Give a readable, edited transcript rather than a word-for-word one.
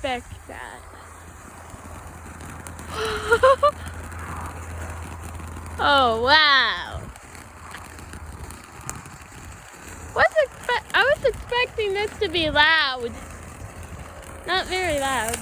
expect that. Oh, wow. I was expecting this to be loud. Not very loud.